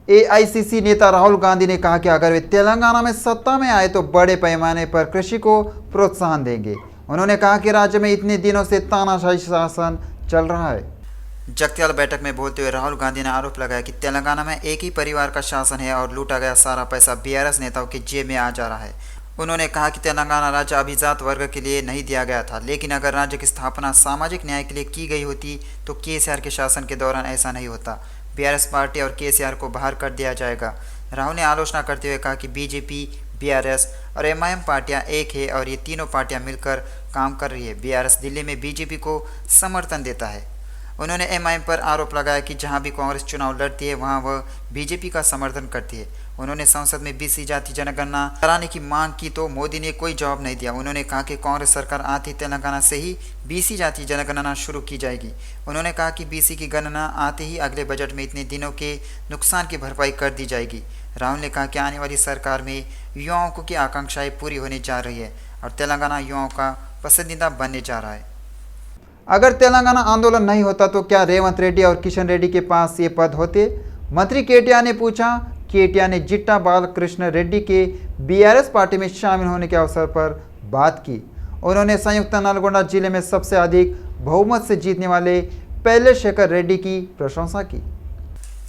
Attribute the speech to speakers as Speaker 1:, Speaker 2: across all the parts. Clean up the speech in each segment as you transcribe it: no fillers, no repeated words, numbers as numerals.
Speaker 1: AICC नेता राहुल गांधी ने कहा कि अगर वे तेलंगाना में सत्ता में आए तो बड़े पैमाने पर कृषि को प्रोत्साहन देंगे। उन्होंने कहा कि राज्य में इतने दिनों से तानाशाही शासन चल रहा है।
Speaker 2: जगत्याल बैठक में बोलते हुए राहुल गांधी ने आरोप लगाया कि तेलंगाना में एक ही परिवार का शासन है और लूटा गया सारा पैसा बीआरएस नेताओं की जेब में आ जा रहा है। उन्होंने कहा कि तेलंगाना राज्य अभिजात वर्ग के लिए नहीं दिया गया था, लेकिन अगर राज्य की स्थापना सामाजिक न्याय के लिए की गई होती तो केसीआर के शासन के दौरान ऐसा नहीं होता। बीआरएस पार्टी और केसीआर को बाहर कर दिया जाएगा। राहुल ने आलोचना करते हुए कहा कि बीजेपी, बीआरएस और एमआईएम पार्टियां एक है और ये तीनों पार्टियां मिलकर काम कर रही है। बीआरएस दिल्ली में बीजेपी को समर्थन देता है। उन्होंने एमआईएम पर आरोप लगाया कि जहां भी कांग्रेस चुनाव लड़ती है वहां वह बीजेपी का समर्थन करती है। उन्होंने संसद में बीसी जाति जनगणना कराने की मांग की तो मोदी ने कोई जवाब नहीं दिया। उन्होंने कहा कि कांग्रेस सरकार आती तेलंगाना से ही बीसी जाति जनगणना शुरू की जाएगी। उन्होंने कहा कि बीसी की गणना आते ही अगले बजट में इतने दिनों के नुकसान की भरपाई कर दी जाएगी। राहुल ने कहा कि आने वाली सरकार में युवाओं की आकांक्षाएं पूरी होने जा रही है और तेलंगाना युवाओं का पसंदीदा बनने जा रहा है।
Speaker 1: अगर तेलंगाना आंदोलन नहीं होता तो क्या रेवंत रेड्डी और किशन रेड्डी के पास ये पद होते? मंत्री केटीआर ने पूछा। केटीआर ने जिट्टा बालकृष्ण रेड्डी के बीआरएस पार्टी में शामिल होने के अवसर पर बात की। उन्होंने संयुक्त नलगोंडा जिले में सबसे अधिक बहुमत से जीतने वाले पहले शेखर रेड्डी की प्रशंसा की।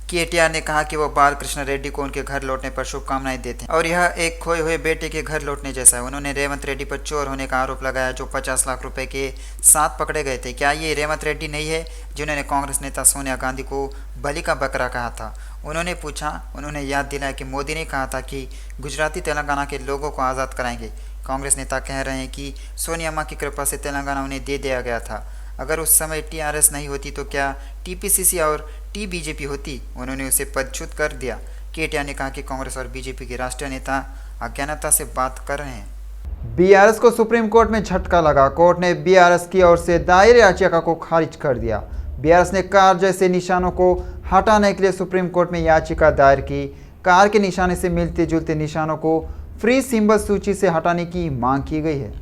Speaker 2: केटीआर ने कहा कि वो बालकृष्ण रेड्डी को उनके घर लौटने पर शुभकामनाएं देते हैं और यह एक खोए हुए बेटे के घर लौटने जैसा है। उन्होंने रेवंत रेड्डी पर चोर होने का आरोप लगाया जो 50 लाख रुपए के साथ पकड़े गए थे। क्या ये रेवंत रेड्डी नहीं है जिन्होंने कांग्रेस नेता सोनिया गांधी को बलि का बकरा कहा था? उन्होंने याद दिलाया कि मोदी ने कहा था कि गुजराती तेलंगाना के लोगों को आज़ाद कराएंगे। कांग्रेस नेता कह रहे हैं कि सोनिया मां की कृपा से तेलंगाना उन्हें दे दिया गया था। अगर उस समय टीआरएस नहीं होती तो क्या टीपीसीसी और टीबीजेपी होती? उन्होंने उसे पदच्युत कर दिया। केटीआर ने कहा कि कांग्रेस और बीजेपी के राष्ट्रीय नेता अज्ञानता से बात कर रहे हैं।
Speaker 1: बीआरएस को सुप्रीम कोर्ट में झटका लगा। कोर्ट ने बीआरएस की ओर से दायर याचिका को खारिज कर दिया। बीआरएस ने कार जैसे निशानों को हटाने के लिए सुप्रीम कोर्ट में याचिका दायर की। कार के निशाने से मिलते जुलते निशानों को फ्री सिंबल सूची से हटाने की मांग की गई है।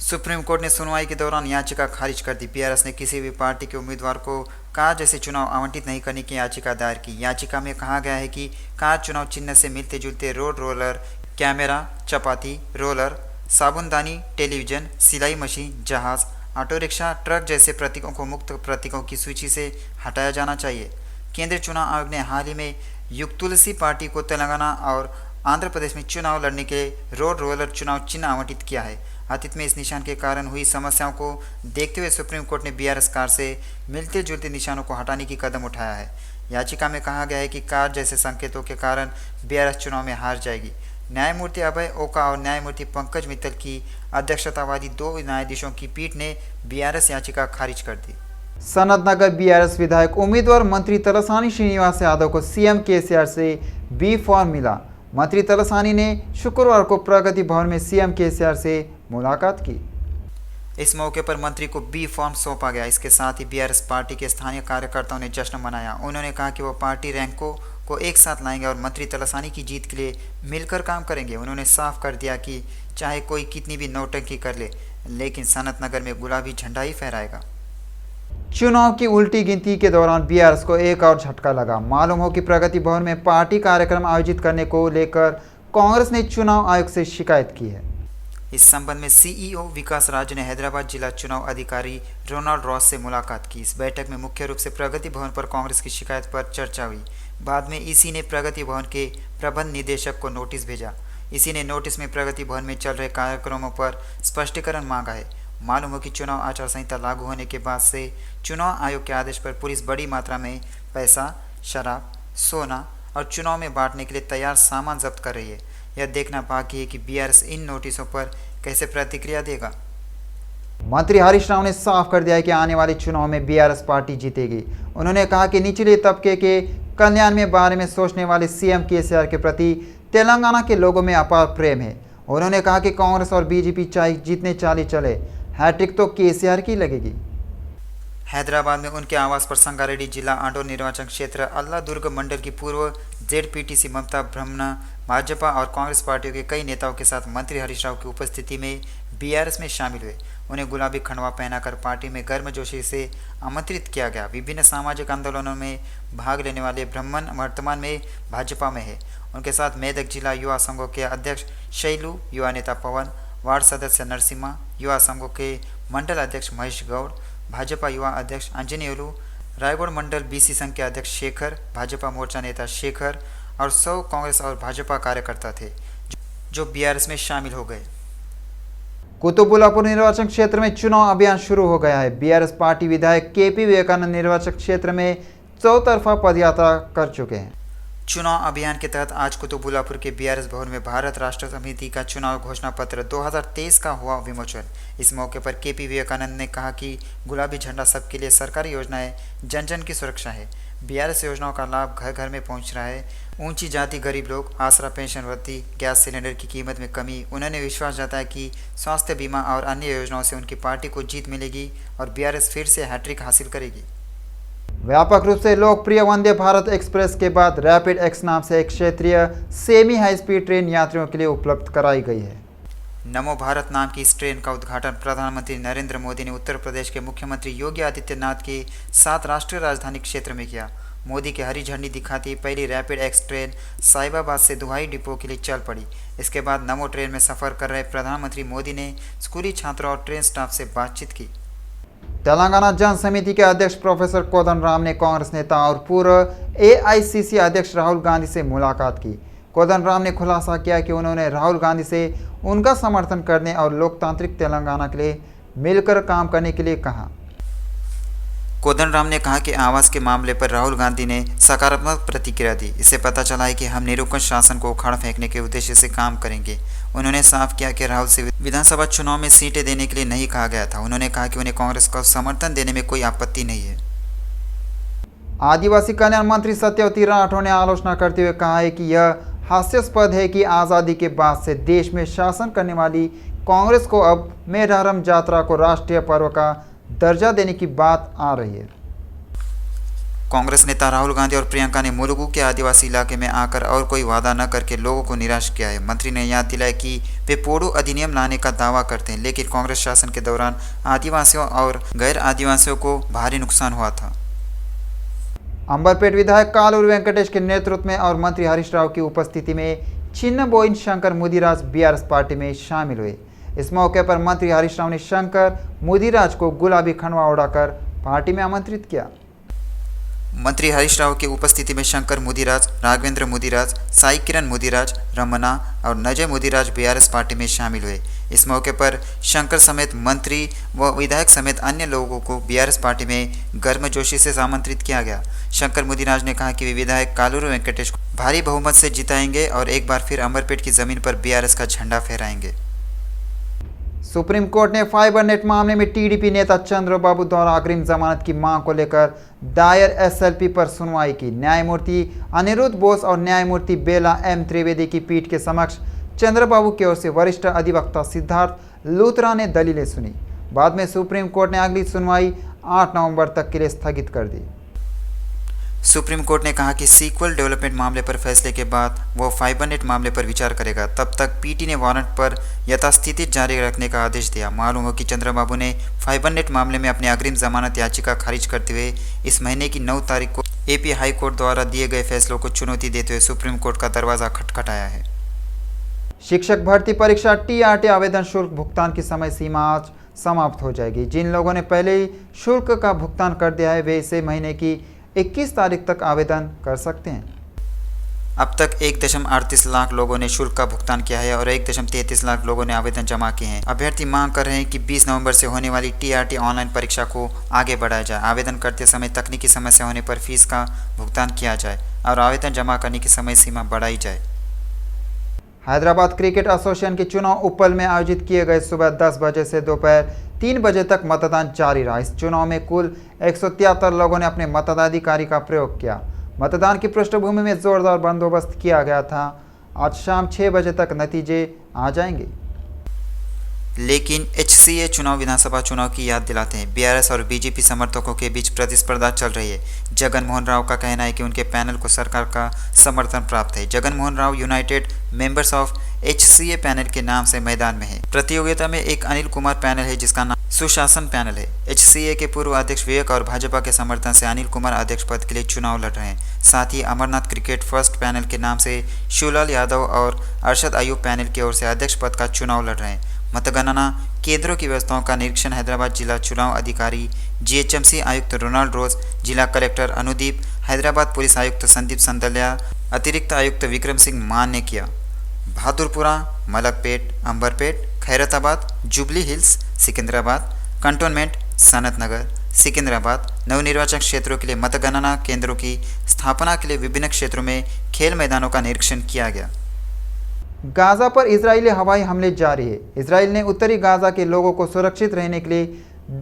Speaker 2: सुप्रीम कोर्ट ने सुनवाई के दौरान याचिका खारिज कर दी। बीआरएस ने किसी भी पार्टी के उम्मीदवार को कार जैसे चुनाव आवंटित नहीं करने की याचिका दायर की। याचिका में कहा गया है कि कार चुनाव चिन्ह से मिलते जुलते रोड रोलर, कैमरा, चपाती, रोलर, साबुनदानी, टेलीविजन, सिलाई मशीन, जहाज, ऑटो रिक्शा, ट्रक जैसे प्रतीकों को मुक्त प्रतीकों की सूची से हटाया जाना चाहिए। केंद्रीय चुनाव आयोग ने हाल ही में युग तुलसी पार्टी को तेलंगाना और आंध्र प्रदेश में चुनाव लड़ने के रोड रोलर चुनाव चिन्ह आवंटित किया है। अतीत में इस निशान के कारण हुई समस्याओं को देखते हुए सुप्रीम कोर्ट ने बीआरएस कार से मिलते जुलते निशानों को हटाने की कदम उठाया है। याचिका में कहा गया है कि कार जैसे संकेतों के कारण बीआरएस चुनाव में हार जाएगी। न्यायमूर्ति अभय ओका और न्यायमूर्ति पंकज मित्तल की अध्यक्षता वाली 2 न्यायाधीशों की पीठ ने बीआरएस याचिका खारिज कर दी।
Speaker 1: सनतनगर बीआरएस विधायक उम्मीदवार मंत्री तलसानी श्रीनिवास यादव को सीएम केसीआर से बी फॉर्म मिला। मंत्री तलसानी ने शुक्रवार को प्रगति भवन में सीएम केसीआर से मुलाकात की।
Speaker 2: इस मौके पर मंत्री को बी फॉर्म सौंपा गया। इसके साथ ही बीआरएस पार्टी के स्थानीय कार्यकर्ताओं ने जश्न मनाया। उन्होंने कहा कि वो पार्टी रैंकों को एक साथ लाएंगे और मंत्री तलसानी की जीत के लिए मिलकर काम करेंगे। उन्होंने साफ कर दिया कि चाहे कोई कितनी भी नौटंकी कर ले, लेकिन सनतनगर में गुलाबी झंडा ही फहराएगा।
Speaker 1: चुनाव की उल्टी गिनती के दौरान बीआरएस को एक और झटका लगा। मालूम हो कि प्रगति भवन में पार्टी कार्यक्रम आयोजित करने को लेकर कांग्रेस ने चुनाव आयोग से शिकायत की है।
Speaker 2: इस संबंध में सीईओ विकास राज ने हैदराबाद जिला चुनाव अधिकारी रोनाल्ड रॉस से मुलाकात की। इस बैठक में मुख्य रूप से प्रगति भवन पर कांग्रेस की शिकायत पर चर्चा हुई। बाद में ईसी ने प्रगति भवन के प्रबंध निदेशक को नोटिस भेजा। इसी ने नोटिस में प्रगति भवन में चल रहे कार्यक्रमों पर स्पष्टीकरण मांगा है। मालूम हो कि चुनाव आचार संहिता लागू होने के बाद से चुनाव आयोग के आदेश पर पुलिस बड़ी मात्रा में पैसा, शराब, सोना और चुनाव में बांटने के लिए तैयार सामान जब्त कर रही है। यह देखना बाकी है कि बीआरएस इन नोटिसों पर कैसे प्रतिक्रिया देगा।
Speaker 1: मंत्री हरीश राव ने साफ कर दिया है कि आने वाले चुनाव में बीआरएस पार्टी जीतेगी। उन्होंने कहा कि निचले तबके के कल्याण में बारे में सोचने वाले सीएम केसीआर के प्रति तेलंगाना के लोगों में अपार प्रेम है। उन्होंने कहा कि कांग्रेस और बीजेपी चाहे जितने चाली चले, हैट्रिक तो केसीआर की लगेगी।
Speaker 2: हैदराबाद में उनके आवास पर संगारेड्डी जिला आंडोर निर्वाचन क्षेत्र अल्लादुर्ग मंडल की पूर्व जेडपीटीसी ममता ब्रह्मण्य, भाजपा और कांग्रेस पार्टियों के कई नेताओं के साथ मंत्री हरीश राव की उपस्थिति में बीआरएस में शामिल हुए। उन्हें गुलाबी खंडवा पहनाकर पार्टी में गर्मजोशी से आमंत्रित किया गया। विभिन्न सामाजिक आंदोलनों में भाग लेने वाले ब्राह्मण वर्तमान में भाजपा में है। उनके साथ मेदक जिला युवा संघों के अध्यक्ष शैलू, युवा नेता पवन, वार्ड सदस्य नरसिम्हा, युवा संघों के मंडल अध्यक्ष महेश गौड़, भाजपा युवा अध्यक्ष अंजनीलू, रायगढ़ मंडल बीसी संघ के अध्यक्ष शेखर, भाजपा मोर्चा नेता शेखर और 100 कांग्रेस और भाजपा कार्यकर्ता थे जो बीआरएस में शामिल हो गए।
Speaker 1: कुतुबुल्लापुर निर्वाचन क्षेत्र में चुनाव अभियान शुरू हो गया है। बीआरएस पार्टी विधायक केपी विवेकानंद निर्वाचन क्षेत्र में चौतरफा पदयात्रा कर चुके हैं।
Speaker 2: चुनाव अभियान के तहत आज कुतुबुल्लापुर के बीआरएस भवन में भारत राष्ट्र समिति का चुनाव घोषणा पत्र 2023 का हुआ विमोचन। इस मौके पर केपी विवेकानंद ने कहा कि गुलाबी झंडा सबके लिए सरकारी योजनाएं जन जन की सुरक्षा है। बीआरएस योजनाओं का लाभ घर घर में पहुंच रहा है। ऊंची जाति गरीब लोग, आसरा पेंशन वृद्धि, गैस सिलेंडर की कीमत में कमी। उन्होंने विश्वास जताया कि स्वास्थ्य बीमा और अन्य योजनाओं से उनकी पार्टी को जीत मिलेगी और बीआरएस फिर से हैट्रिक हासिल करेगी।
Speaker 1: व्यापक रूप से लोकप्रिय वंदे भारत एक्सप्रेस के बाद रैपिड एक्स नाम से एक क्षेत्रीय सेमी हाई स्पीड ट्रेन यात्रियों के लिए उपलब्ध कराई गई है।
Speaker 2: नमो भारत नाम की इस ट्रेन का उद्घाटन प्रधानमंत्री नरेंद्र मोदी ने उत्तर प्रदेश के मुख्यमंत्री योगी आदित्यनाथ के साथ राष्ट्रीय राजधानी क्षेत्र में किया। मोदी की हरी झंडी दिखाती पहली रैपिड एक्स ट्रेन साहिबाबाद से दुहाई डिपो के लिए चल पड़ी। इसके बाद नमो ट्रेन में सफर कर रहे प्रधानमंत्री मोदी ने स्कूली छात्रों और ट्रेन स्टाफ से बातचीत की।
Speaker 1: तेलंगाना जन समिति के अध्यक्ष प्रोफेसर कोदंडराम ने कांग्रेस नेता और पूर्व एआईसीसी अध्यक्ष राहुल गांधी से मुलाकात की। कोदंडराम ने खुलासा किया कि उन्होंने राहुल गांधी से उनका समर्थन करने और लोकतांत्रिक तेलंगाना के लिए मिलकर काम करने के लिए कहा।
Speaker 2: कोदंडराम ने कहा कि आवास के मामले पर राहुल गांधी ने सकारात्मक प्रतिक्रिया दी। इससे पता चला है कि हम निरंकुश शासन को उखाड़ फेंकने के उद्देश्य से काम करेंगे। उन्होंने साफ किया कि राहुल से विधानसभा चुनाव में सीटें देने के लिए नहीं कहा गया था। उन्होंने कहा कि उन्हें कांग्रेस को समर्थन देने में कोई आपत्ति नहीं है।
Speaker 1: आदिवासी कल्याण मंत्री सत्यवती राठौर ने आलोचना करते हुए कहा है कि यह हास्यास्पद है कि आज़ादी के बाद से देश में शासन करने वाली कांग्रेस को अब मेहरम यात्रा को राष्ट्रीय पर्व का दर्जा देने की बात आ रही है।
Speaker 2: कांग्रेस नेता राहुल गांधी और प्रियंका ने मुलुगु के आदिवासी इलाके में आकर और कोई वादा न करके लोगों को निराश किया है। मंत्री ने याद दिलाया कि वे पोडो अधिनियम लाने का दावा करते हैं, लेकिन कांग्रेस शासन के दौरान आदिवासियों और गैर आदिवासियों को भारी नुकसान हुआ था।
Speaker 1: अंबरपेट विधायक कालूर वेंकटेश के नेतृत्व में और मंत्री हरीश राव की उपस्थिति में छिन्नबोइन शंकर मुदिराज बीआरएस पार्टी में शामिल हुए। इस मौके पर मंत्री हरीश राव ने शंकर मुदिराज को गुलाबी खंडवा उड़ाकर पार्टी में आमंत्रित किया।
Speaker 2: मंत्री हरीश राव की उपस्थिति में शंकर मुदिराज, राघवेंद्र मुदिराज, साई किरण मुदिराज, रमना और नजय मुदिराज बीआरएस पार्टी में शामिल हुए। इस मौके पर शंकर समेत मंत्री व विधायक समेत अन्य लोगों को बीआरएस पार्टी में गर्मजोशी से आमंत्रित किया गया। शंकर मुदिराज ने कहा कि वे विधायक कालूर वेंकटेश को भारी बहुमत से जिताएंगे और एक बार फिर अंबरपेट की जमीन पर बीआरएस का झंडा फहराएंगे।
Speaker 1: सुप्रीम कोर्ट ने फाइबर नेट मामले में टीडीपी नेता चंद्रबाबू द्वारा अग्रिम जमानत की मांग को लेकर दायर एसएलपी पर सुनवाई की। न्यायमूर्ति अनिरुद्ध बोस और न्यायमूर्ति बेला एम त्रिवेदी की पीठ के समक्ष चंद्रबाबू की ओर से वरिष्ठ अधिवक्ता सिद्धार्थ लूथरा ने दलीलें सुनी। बाद में सुप्रीम कोर्ट ने अगली सुनवाई 8 नवंबर तक के लिए स्थगित कर दी।
Speaker 2: सुप्रीम कोर्ट ने कहा कि सीक्वल डेवलपमेंट मामले पर फैसले के बाद वो फाइबरनेट मामले पर विचार करेगा। तब तक पीटी ने वारंट पर यथास्थिति जारी रखने का आदेश दिया। मालूम हो कि चंद्रबाबू ने फाइबरनेट मामले में अपनी अग्रिम जमानत याचिका खारिज करते हुए इस महीने की 9 तारीख को एपी हाई कोर्ट द्वारा दिए गए फैसलों को चुनौती देते हुए सुप्रीम कोर्ट का दरवाजा खटखटाया है।
Speaker 1: शिक्षक भर्ती परीक्षा टीआरटी आवेदन शुल्क भुगतान की समय सीमा आज समाप्त हो जाएगी। जिन लोगों ने पहले ही शुल्क का भुगतान कर दिया है वे इसे महीने की 21 तारीख तक आवेदन कर सकते हैं।
Speaker 2: अब तक 1.38 लाख लोगों ने शुल्क का भुगतान किया है और 1.33 लाख लोगों ने आवेदन जमा किए हैं। अभ्यर्थी मांग कर रहे हैं कि 20 नवंबर से होने वाली टीआरटी ऑनलाइन परीक्षा को आगे बढ़ाया जाए। आवेदन करते समय तकनीकी समस्या होने पर फीस का भुगतान किया जाए और आवेदन जमा करने की समय सीमा बढ़ाई जाए।
Speaker 1: हैदराबाद क्रिकेट एसोसिएशन के चुनाव उपल में आयोजित किए गए सुबह 10 बजे से दोपहर 3 बजे तक मतदान जारी रहा। इस चुनाव में कुल 173 लोगों ने अपने मताधिकार का प्रयोग किया। मतदान की पृष्ठभूमि में जोरदार बंदोबस्त किया गया था। आज शाम 6 बजे तक नतीजे आ जाएंगे।
Speaker 2: लेकिन एचसीए चुनाव विधानसभा चुनाव की याद दिलाते हैं। बीआरएस और बीजेपी समर्थकों के बीच प्रतिस्पर्धा चल रही है। जगन मोहन राव का कहना है कि उनके पैनल को सरकार का समर्थन प्राप्त है। Jagan Mohan Rao United members of HCA panel के नाम से मैदान में है। प्रतियोगिता में एक अनिल कुमार पैनल है जिसका नाम सुशासन पैनल है। HCA के पूर्व अध्यक्ष विवेक और भाजपा के समर्थन से अनिल कुमार अध्यक्ष पद के लिए चुनाव लड़ रहे हैं। साथ ही अमरनाथ क्रिकेट फर्स्ट पैनल के नाम से शिवलाल यादव और अरशद अयूब पैनल की ओर से अध्यक्ष पद का चुनाव लड़ रहे हैं। मतगणना केंद्रों की व्यवस्थाओं का निरीक्षण हैदराबाद जिला चुनाव अधिकारी GHMC आयुक्त रोनाल्ड रोज, जिला कलेक्टर अनुदीप, हैदराबाद पुलिस आयुक्त संदीप संदल्या, अतिरिक्त आयुक्त विक्रम सिंह मान ने किया। बहादुरपुरा, मलकपेट, अंबरपेट, खैरताबाद, जुबली हिल्स, सिकंदराबाद, कंटोनमेंट, सनत नगर, सिकंदराबाद नवनिर्वाचन क्षेत्रों के लिए मतगणना केंद्रों की स्थापना के लिए विभिन्न क्षेत्रों में खेल मैदानों का निरीक्षण किया गया।
Speaker 1: गाजा पर इजरायली हवाई हमले जारी है। इजराइल ने उत्तरी गाजा के लोगों को सुरक्षित रहने के लिए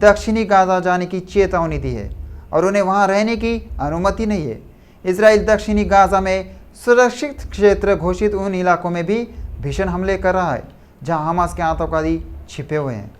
Speaker 1: दक्षिणी गाजा जाने की चेतावनी दी है और उन्हें वहां रहने की अनुमति नहीं है। इजराइल दक्षिणी गाजा में सुरक्षित क्षेत्र घोषित उन इलाकों में भी भीषण हमले कर रहा है जहां हमास के आतंकवादी छिपे हुए हैं।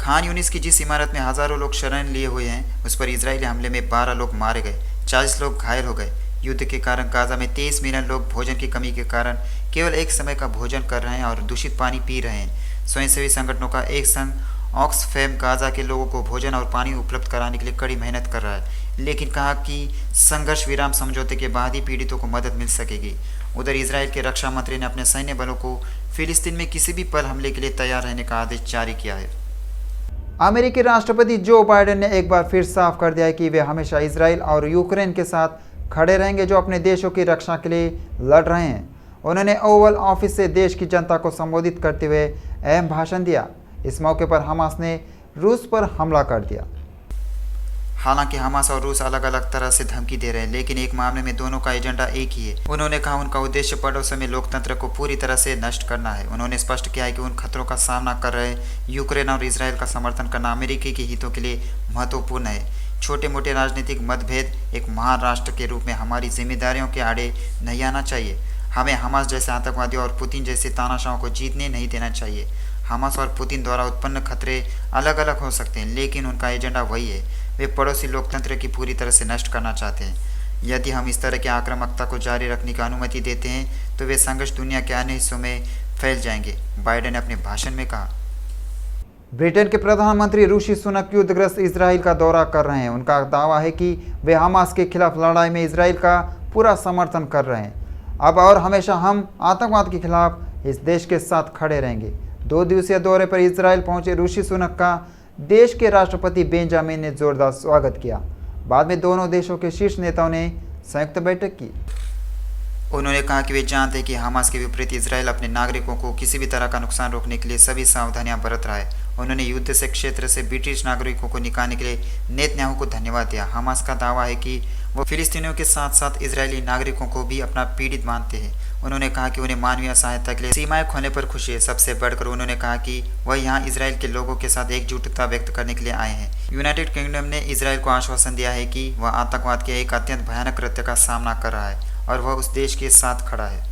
Speaker 2: खान यूनिस की जिस इमारत में हजारों लोग शरण लिए हुए हैं उस पर इजरायली हमले में 12 लोग मारे गए, 40 लोग घायल हो गए। युद्ध के कारण गाजा में 23 मिलियन लोग भोजन की कमी के कारण केवल एक समय का भोजन कर रहे हैं और दूषित पानी पी रहे हैं। स्वयंसेवी संगठनों का एक संघ ऑक्सफैम गाजा के लोगों को भोजन और पानी उपलब्ध कराने के लिए कड़ी मेहनत कर रहा है, लेकिन कहा कि संघर्ष विराम समझौते के बाद ही पीड़ितों को मदद मिल सकेगी। उधर इजराइल के रक्षा मंत्री ने अपने सैन्य बलों को फिलिस्तीन में किसी भी पल हमले के लिए तैयार रहने का आदेश जारी किया है।
Speaker 1: अमेरिकी राष्ट्रपति जो बाइडेन ने एक बार फिर साफ कर दिया है कि वे हमेशा इजराइल और यूक्रेन के साथ खड़े रहेंगे जो अपने देशों की रक्षा के लिए लड़ रहे हैं। उन्होंने ओवल ऑफिस से देश की जनता को संबोधित करते हुए अहम भाषण दिया। इस मौके पर हमास ने रूस पर हमला कर दिया।
Speaker 2: हालांकि हमास और रूस अलग अलग तरह से धमकी दे रहे हैं, लेकिन एक मामले में दोनों का एजेंडा एक ही है। उन्होंने कहा उनका उद्देश्य पड़ोसियों में लोकतंत्र को पूरी तरह से नष्ट करना है। उन्होंने स्पष्ट किया है कि उन खतरों का सामना कर रहे यूक्रेन और इसराइल का समर्थन करना अमेरिकी के हितों के लिए महत्वपूर्ण है। छोटे मोटे राजनीतिक मतभेद एक महान राष्ट्र के रूप में हमारी जिम्मेदारियों के आड़े नहीं आना चाहिए। हमें हमास जैसे आतंकवादियों और पुतिन जैसे तानाशाहों को जीतने नहीं देना चाहिए। हमास और पुतिन द्वारा उत्पन्न खतरे अलग अलग हो सकते हैं, लेकिन उनका एजेंडा वही है। वे पड़ोसी लोकतंत्र की पूरी तरह से नष्ट करना चाहते हैं। यदि हम इस तरह की आक्रामकता को जारी रखने की अनुमति देते हैं तो वे संघर्ष दुनिया के अन्य हिस्सों में फैल जाएंगे, बाइडेन ने अपने भाषण में कहा।
Speaker 1: ब्रिटेन के प्रधानमंत्री ऋषि सुनक युद्धग्रस्त इजराइल का दौरा कर रहे हैं। उनका दावा है कि वे हमास के खिलाफ लड़ाई में इजराइल का पूरा समर्थन कर रहे हैं। अब और हमेशा हम आतंकवाद के खिलाफ इस देश के साथ खड़े रहेंगे। 2 दिवसीय दौरे पर इजराइल पहुंचे ऋषि सुनक का देश के राष्ट्रपति बेंजामिन ने जोरदार स्वागत किया। बाद में दोनों देशों के शीर्ष नेताओं ने संयुक्त बैठक की।
Speaker 2: उन्होंने कहा कि वे जानते हैं कि हमास के विपरीत इजराइल अपने नागरिकों को किसी भी तरह का नुकसान रोकने के लिए सभी सावधानियां बरत रहा है। उन्होंने युद्ध से क्षेत्र से ब्रिटिश नागरिकों को निकालने के लिए नेतन्याहू को धन्यवाद दिया। हमास का दावा है कि वो फिलिस्तीनियों के साथ साथ इजरायली नागरिकों को भी अपना पीड़ित मानते हैं। उन्होंने कहा कि उन्हें मानवीय सहायता के लिए सीमाएं खोलने पर खुशी है। सबसे बढ़कर उन्होंने कहा कि वह यहाँ इजराइल के लोगों के साथ एकजुटता व्यक्त करने के लिए आए हैं। यूनाइटेड किंगडम ने इजराइल को आश्वासन दिया है कि वह आतंकवाद के एक अत्यंत भयानक कृत्य का सामना कर रहा है और वह उस देश के साथ खड़ा है।